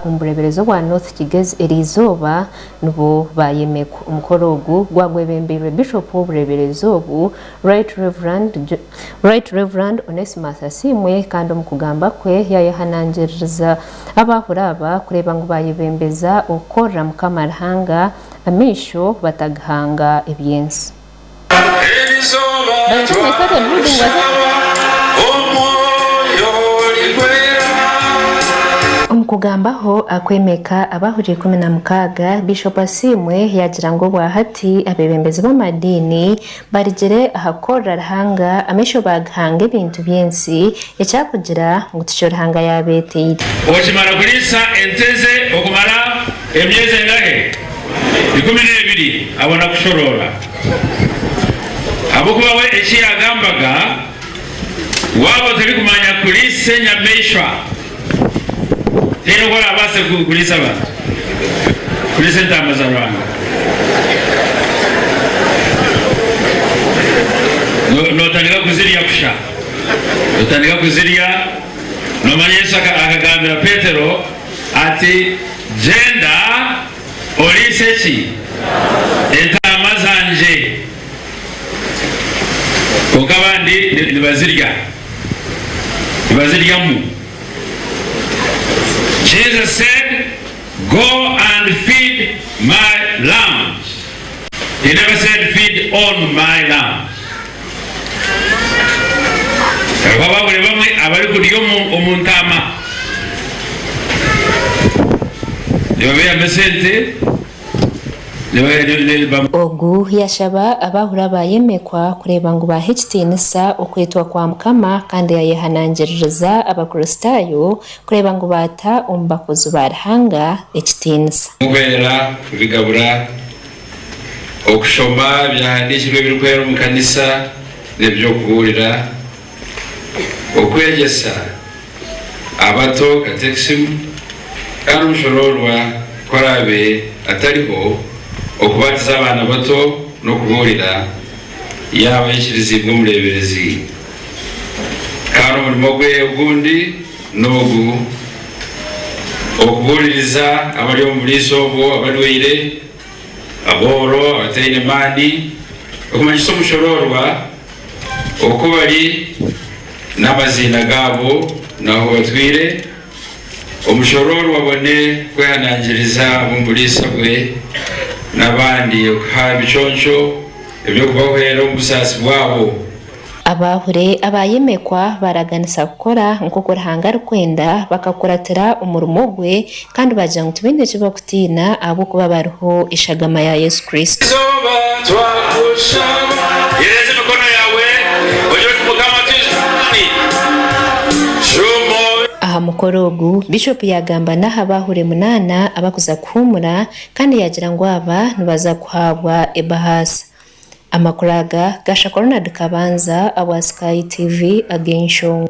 umbureberezo wa North Kigezi erizoba nubo bayemekwa umukorogu gwagwebembere Bishop w'ubureberezo bu Right Reverend Onesimus Asimwe kandi mukugamba kwe yayahanangiriza abahuraba kureba ngo bayibembeza ukora mukamarhanga amisho batagahanga ebyensi Umukugambaho akwemeka abahuje 16 Bishop Asimwe yagira ngo bwahati abebembezi b'amadini barigere ahakora rahanga amesho bagahanga ibintu byensi ecyakugira ngo tushorahanga yabeteye okimara kulisa enteze okumara emyeze ngahe 12 abona kushorora abukuba we ekiyagambaga wabo tuli kumanya kulise nyameshwa Tino kwa abase kulisa ba kulisa ntama za Rwanda no tandika kuziria kusha no tandika kuziria no manyesa akagambira Petero ati gender olisechi entama zanje okabandi nibazirya mu Jesus said, go and feed my lambs. He never said feed on my lambs. Ogu yashaba abahura bayemekwa kureba ngo bahekitenisa okwetwa kwa mukama kandi yayehanangiriza abakristayo kureba ngo bata umbakozi barhanga ekitenisa mubera kubigabura okushoma byahandikirwe birukwera mu kanisa nebyo kuburira okwegesa abato katekisimu kandi umushororwa korabe atariho okubatiza abana bato no kuburira yaba yikirizibwa umureberezi kandi umurimo gwe ugundi nogu okubuririza abali mu lisobo abalwire aboro abatayine mani okumanyisa umushororwa okubali n'amazina gabo naho batwire umushororwa bone kwehanangiriza bumbulisa bwe nabandi habichoncho ebyo kubahera umusasi bwabo Abaahure abayemekwa baraganisa gukora nkokora hanga kwenda bakakuratira umurimo gwe kandi baje ngo tubinde cyo bakutina abo kuba bariho ishagama ya Yesu Kristo yereze mikono yawe oje kumugama aha mukorogu Bishop yagamba naha Abaahure 8 abakuza kuhumura kandi yagira ngo aba nubaza kuhabwa ebahasa amakuraga gasha Corona dukabanza abwa Sky TV agensho